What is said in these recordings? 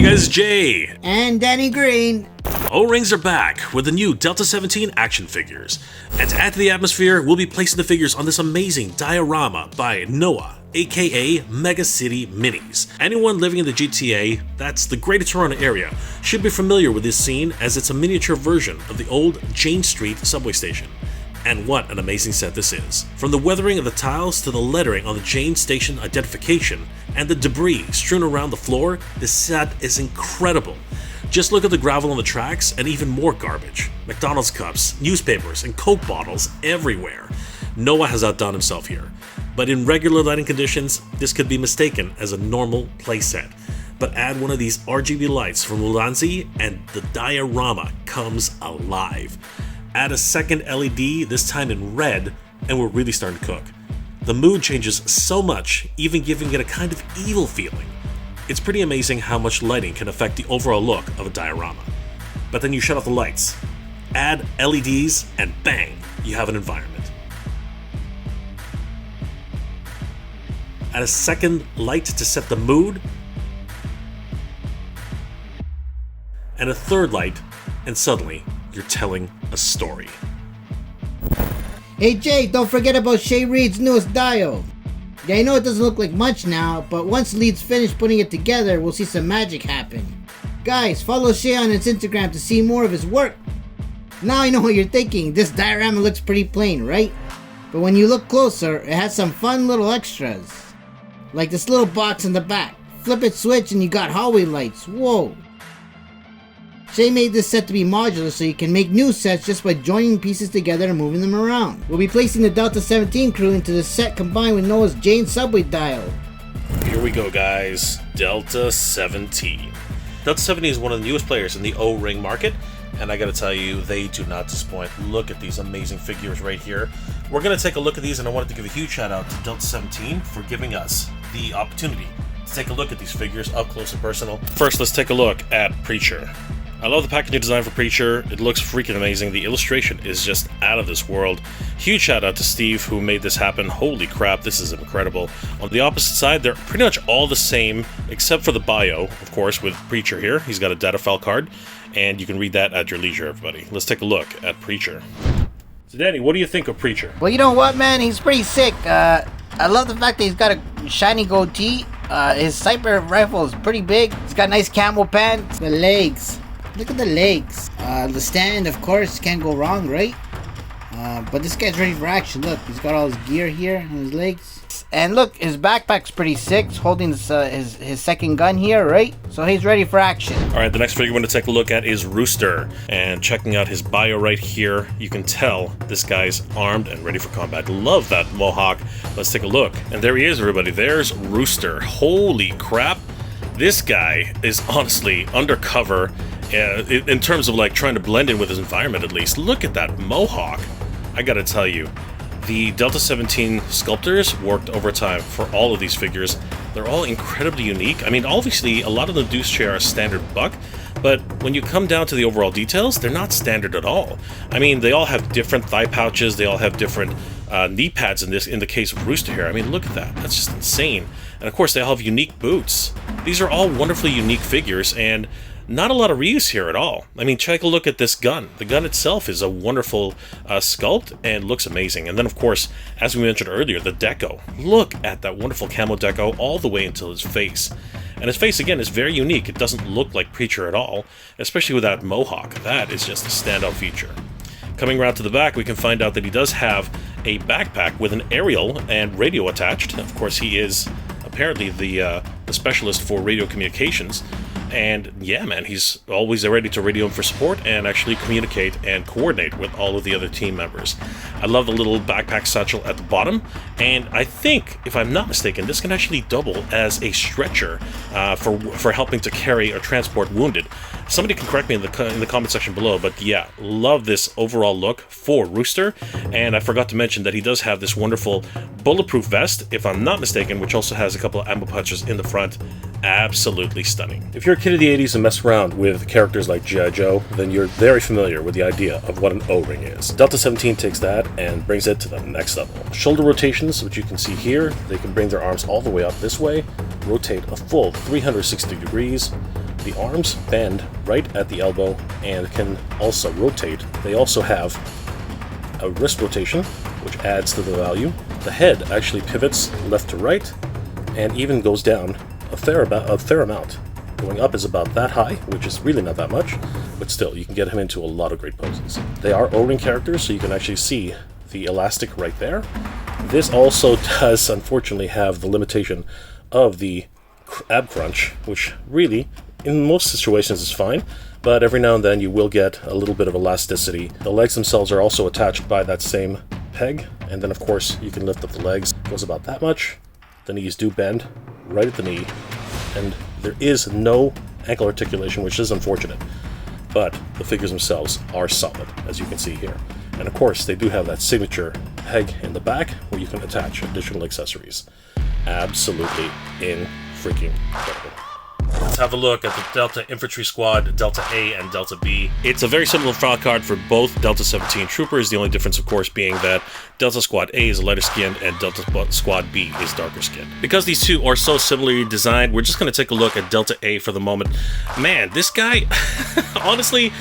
guys, Jay! And Danny Green. O-rings are back with the new Delta-17 action figures. And to add to the atmosphere, we'll be placing the figures on this amazing diorama by Noah, aka Mega City Minis. Anyone living in the GTA, that's the Greater Toronto area, should be familiar with this scene as it's a miniature version of the old Jane Street subway station. And what an amazing set this is. From the weathering of the tiles to the lettering on the Jane Station identification and the debris strewn around the floor, this set is incredible. Just look at the gravel on the tracks and even more garbage. McDonald's cups, newspapers, and Coke bottles everywhere. Noah has outdone himself here. But in regular lighting conditions, this could be mistaken as a normal playset. But add one of these RGB lights from Ulanzi and the diorama comes alive. Add a second LED, this time in red, and we're really starting to cook. The mood changes so much, even giving it a kind of evil feeling. It's pretty amazing how much lighting can affect the overall look of a diorama. But then you shut off the lights, add LEDs, and bang, you have an environment. Add a second light to set the mood, and a third light, and suddenly you're telling a story. Hey Jay, don't forget about Shay Reed's newest dio. Yeah, I know it doesn't look like much now, but once Lee's finished putting it together, we'll see some magic happen. Guys, follow Shay on his Instagram to see more of his work. Now I know what you're thinking, this diorama looks pretty plain, right? But when you look closer, it has some fun little extras. Like this little box in the back. Flip it switch and you got hallway lights, whoa. Shay made this set to be modular so you can make new sets just by joining pieces together and moving them around. We'll be placing the Delta-17 crew into the set combined with Noah's Jane subway dial. Here we go, guys. Delta-17. Delta-17 is one of the newest players in the O-ring market, and I gotta tell you, they do not disappoint. Look at these amazing figures right here. We're gonna take a look at these, and I wanted to give a huge shout out to Delta-17 for giving us the opportunity to take a look at these figures up close and personal. First, let's take a look at Preacher. I love the packaging design for Preacher. It looks freaking amazing. The illustration is just out of this world. Huge shout out to Steve who made this happen. Holy crap, this is incredible. On the opposite side, they're pretty much all the same, except for the bio, of course, with Preacher here. He's got a data file card, and you can read that at your leisure, everybody. Let's take a look at Preacher. So Danny, what do you think of Preacher? Well, you know what, man? He's pretty sick. I love the fact that he's got a shiny goatee. His sniper rifle is pretty big. He's got nice camel pants. The legs. Look at the legs. The stand, of course, can't go wrong, right? But this guy's ready for action. Look, he's got all his gear here on his legs. And look, his backpack's pretty sick. He's holding his second gun here, right? So he's ready for action. Alright, the next figure we're going to take a look at is Rooster. And checking out his bio right here, you can tell this guy's armed and ready for combat. Love that mohawk. Let's take a look. And there he is, everybody. There's Rooster. Holy crap. This guy is honestly undercover in terms of like trying to blend in with his environment at least. Look at that mohawk. I gotta tell you, the Delta-17 sculptors worked overtime for all of these figures. They're all incredibly unique. I mean, obviously, a lot of them do share a standard buck, but when you come down to the overall details, they're not standard at all. I mean, they all have different thigh pouches, they all have different knee pads in the case of Rooster here. I mean, look at that. That's just insane. And of course, they all have unique boots. These are all wonderfully unique figures, and not a lot of reuse here at all. I mean, take a look at this gun. The gun itself is a wonderful sculpt and looks amazing. And then, of course, as we mentioned earlier, the deco. Look at that wonderful camo deco all the way until his face. And his face, again, is very unique. It doesn't look like Preacher at all, especially with that mohawk. That is just a standout feature. Coming around to the back, we can find out that he does have a backpack with an aerial and radio attached. Of course, he is apparently the specialist for radio communications. And yeah, man, he's always ready to radio in for support and actually communicate and coordinate with all of the other team members. I love the little backpack satchel at the bottom, and I think, if I'm not mistaken, this can actually double as a stretcher for helping to carry or transport wounded. Somebody can correct me in the comment section below, but yeah, love this overall look for Rooster. And I forgot to mention that he does have this wonderful bulletproof vest, if I'm not mistaken, which also has a couple of ammo pouches in the front. Absolutely stunning. If you're a kid of the 80s and mess around with characters like G.I. Joe, then you're very familiar with the idea of what an O-ring is. Delta-17 takes that and brings it to the next level. Shoulder rotations, which you can see here, they can bring their arms all the way up this way, rotate a full 360 degrees, The arms bend right at the elbow and can also rotate. They also have a wrist rotation, which adds to the value. The head actually pivots left to right and even goes down a fair amount. Going up is about that high, which is really not that much, but still, you can get him into a lot of great poses. They are O-ring characters, so you can actually see the elastic right there. This also does, unfortunately, have the limitation of the ab crunch, which really, in most situations, is fine, but every now and then you will get a little bit of elasticity. The legs themselves are also attached by that same peg, and then, of course, you can lift up the legs. It goes about that much. The knees do bend right at the knee, and there is no ankle articulation, which is unfortunate, but the figures themselves are solid, as you can see here. And of course, they do have that signature peg in the back where you can attach additional accessories. Absolutely freaking incredible. Let's have a look at the Delta Infantry Squad, Delta A and Delta B. It's a very similar file card for both Delta-17 troopers, the only difference, of course, being that Delta Squad A is lighter skinned and Delta Squad B is darker skinned. Because these two are so similarly designed, we're just going to take a look at Delta A for the moment. Man, this guy, honestly,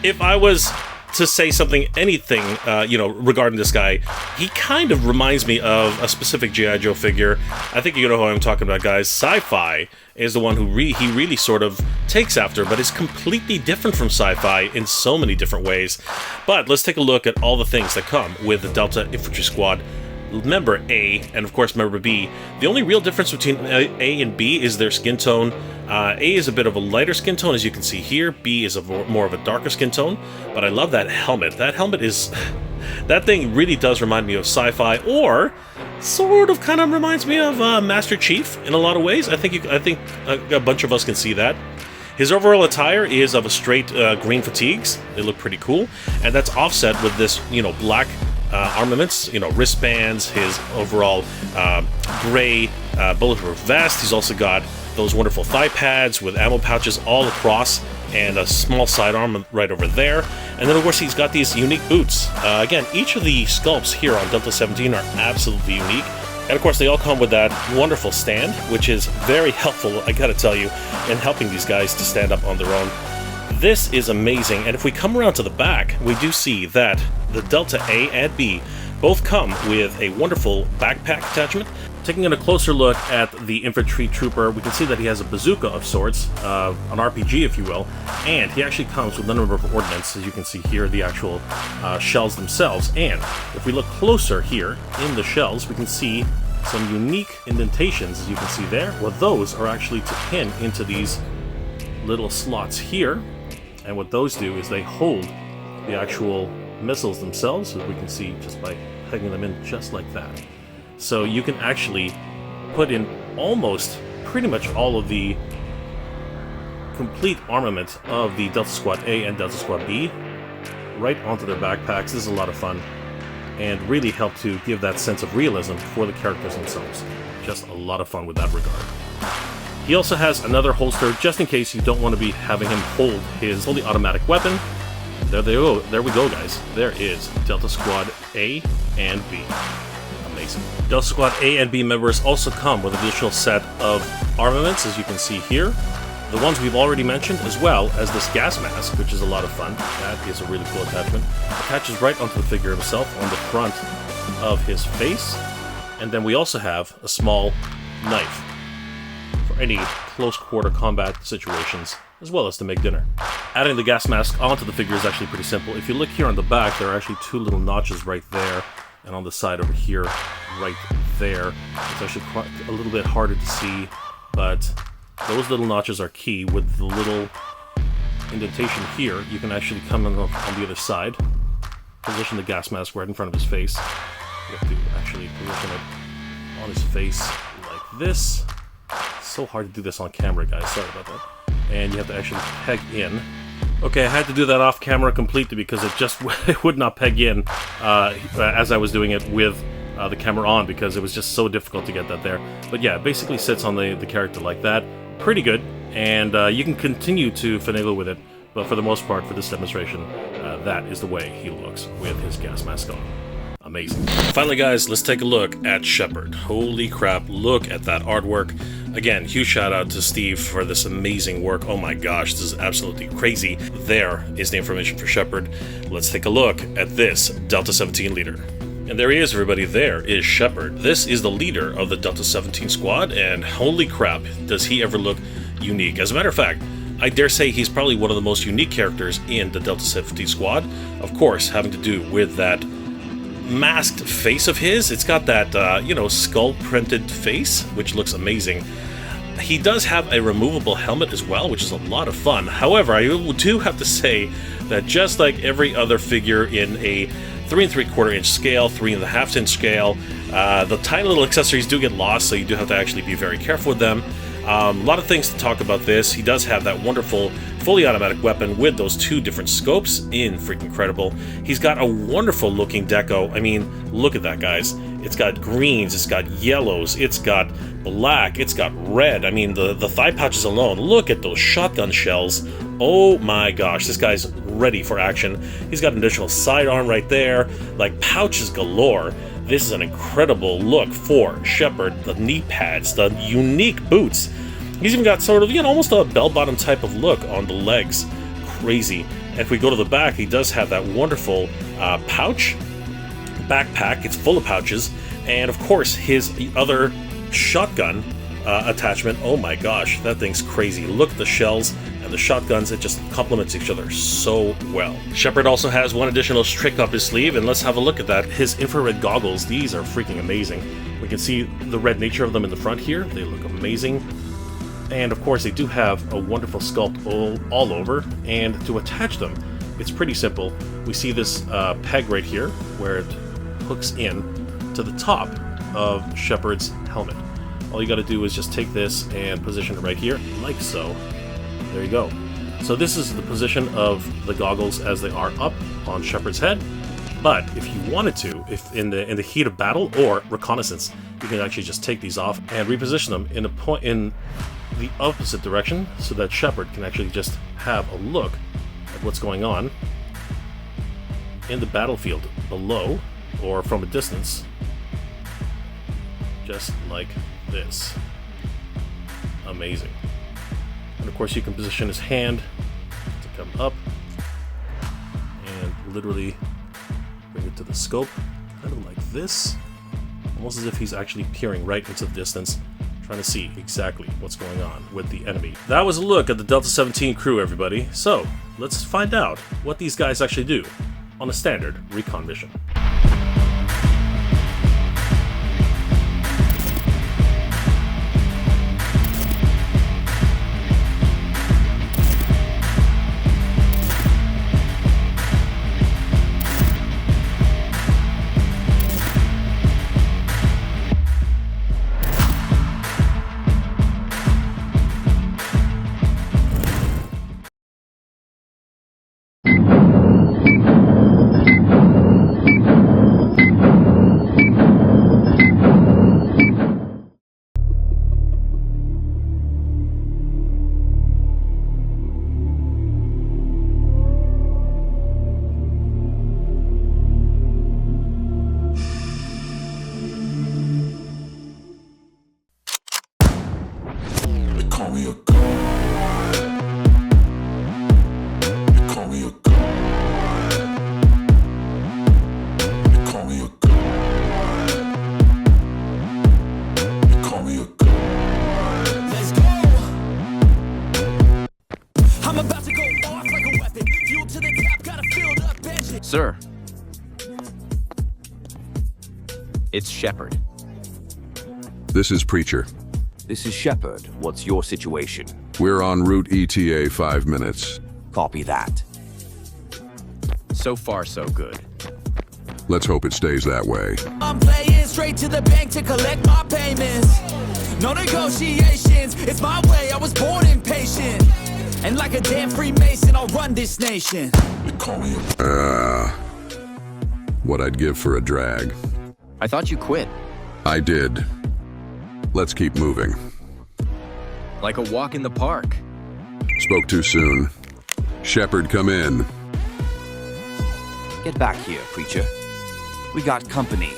if I was to say anything, regarding this guy, he kind of reminds me of a specific G.I. Joe figure. I think you know who I'm talking about, guys. Sci-Fi is the one who he really sort of takes after, but is completely different from Sci-Fi in so many different ways. But let's take a look at all the things that come with the Delta Infantry Squad member A and of course member B. The only real difference between A and B is their skin tone. A is a bit of a lighter skin tone, as you can see here. B is more of a darker skin tone, but I love that helmet. That helmet is... that thing really does remind me of Sci-Fi, or sort of kind of reminds me of Master Chief in a lot of ways. I think a bunch of us can see that. His overall attire is of a straight green fatigues. They look pretty cool, and that's offset with this, black armaments, wristbands, his overall gray bulletproof vest. He's also got those wonderful thigh pads with ammo pouches all across and a small sidearm right over there. And then, of course, he's got these unique boots. Again, each of the sculpts here on Delta-17 are absolutely unique. And, of course, they all come with that wonderful stand, which is very helpful, I gotta tell you, in helping these guys to stand up on their own. This is amazing, and if we come around to the back, we do see that the Delta A and B both come with a wonderful backpack attachment. Taking a closer look at the infantry trooper, we can see that he has a bazooka of sorts, an RPG if you will, and he actually comes with a number of ordnance, as you can see here, the actual shells themselves. And if we look closer here in the shells, we can see some unique indentations, as you can see there. Well, those are actually to pin into these little slots here, and what those do is they hold the actual missiles themselves, as we can see just by pegging them in just like that. So you can actually put in almost pretty much all of the complete armament of the Delta Squad A and Delta Squad B right onto their backpacks. This is a lot of fun and really help to give that sense of realism for the characters themselves. Just a lot of fun with that regard. He also has another holster just in case you don't want to be having him hold his fully automatic weapon. There we go, guys. There is Delta Squad A and B. Amazing. Delta Squad A and B members also come with an additional set of armaments, as you can see here. The ones we've already mentioned, as well as this gas mask, which is a lot of fun. That is a really cool attachment. Attaches right onto the figure himself on the front of his face. And then we also have a small knife for any close quarter combat situations, as well as to make dinner. Adding the gas mask onto the figure is actually pretty simple. If you look here on the back, there are actually two little notches right there, and on the side over here, right there. It's actually quite a little bit harder to see, but those little notches are key. With the little indentation here, you can actually come in on the other side, position the gas mask right in front of his face. You have to actually position it on his face like this. It's so hard to do this on camera, guys. Sorry about that. And you have to actually peg in. Okay, I had to do that off camera completely because it would not peg in as I was doing it with the camera on, because it was just so difficult to get that there. But yeah, it basically sits on the character like that. Pretty good, and you can continue to finagle with it, but for the most part, for this demonstration, that is the way he looks with his gas mask on. Amazing. Finally, guys, let's take a look at Shepard. Holy crap, look at that artwork. Again, huge shout out to Steve for this amazing work. Oh my gosh, this is absolutely crazy. There is the information for Shepard. Let's take a look at this Delta-17 leader. And there he is, everybody. There is Shepard. This is the leader of the Delta-17 squad, and holy crap, does he ever look unique. As a matter of fact, I dare say he's probably one of the most unique characters in the Delta-17 squad. Of course, having to do with that masked face of his. It's got that, skull printed face, which looks amazing. He does have a removable helmet as well, which is a lot of fun. However, I do have to say that just like every other figure in a 3 3/4 inch scale, 3.5 inch scale, the tiny little accessories do get lost, so you do have to actually be very careful with them. A lot of things to talk about this. He does have that wonderful fully automatic weapon with those 2 different scopes. Freaking incredible. He's got a wonderful looking deco. I mean, look at that, guys. It's got greens, it's got yellows, it's got black, it's got red. I mean, the thigh pouches alone. Look at those shotgun shells. Oh my gosh, this guy's ready for action. He's got an additional sidearm right there, like pouches galore. This is an incredible look for Shepard. The knee pads, the unique boots. He's even got sort of, almost a bell-bottom type of look on the legs. Crazy. And if we go to the back, he does have that wonderful pouch backpack. It's full of pouches. And of course, his other shotgun attachment. Oh my gosh, that thing's crazy. Look at the shells and the shotguns. It just complements each other so well. Shepard also has one additional trick up his sleeve, and let's have a look at that. His infrared goggles. These are freaking amazing. We can see the red nature of them in the front here. They look amazing. And of course, they do have a wonderful sculpt all over. And to attach them, it's pretty simple. We see this peg right here where it hooks in to the top of Shepard's helmet. All you got to do is just take this and position it right here, like so. There you go. So this is the position of the goggles as they are up on Shepard's head. But if you wanted to, if in the heat of battle or reconnaissance, you can actually just take these off and reposition them in the opposite direction, so that Shepard can actually just have a look at what's going on in the battlefield below or from a distance, just like this. Amazing. And of course, you can position his hand to come up and literally bring it to the scope, kind of like this, almost as if he's actually peering right into the distance, trying to see exactly what's going on with the enemy. That was a look at the Delta-17 crew, everybody. So let's find out what these guys actually do on a standard recon mission. Sir. It's Shepard. This is Preacher. This is Shepard. What's your situation? We're en route ETA 5 minutes. Copy that. So far, so good. Let's hope it stays that way. I'm playing straight to the bank to collect my payments. No negotiations, it's my way, I was born impatient. And like a damn Freemason, I'll run this nation. What I'd give for a drag. I thought you quit. I did. Let's keep moving. Like a walk in the park. Spoke too soon. Shepard, come in. Get back here, Preacher. we got company.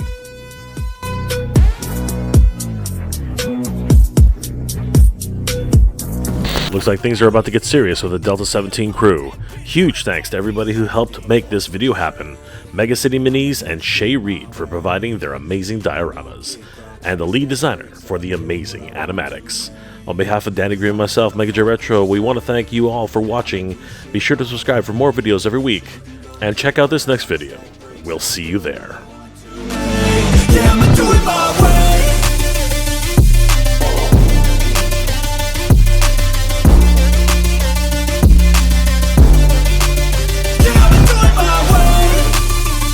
Looks like things are about to get serious with the Delta-17 crew. Huge thanks to everybody who helped make this video happen. Mega City Minis and Shay Reed for providing their amazing dioramas. And the lead designer for the amazing animatics. On behalf of Danny Green and myself, Mega J Retro, we want to thank you all for watching. Be sure to subscribe for more videos every week. And check out this next video. We'll see you there. Yeah, I'ma do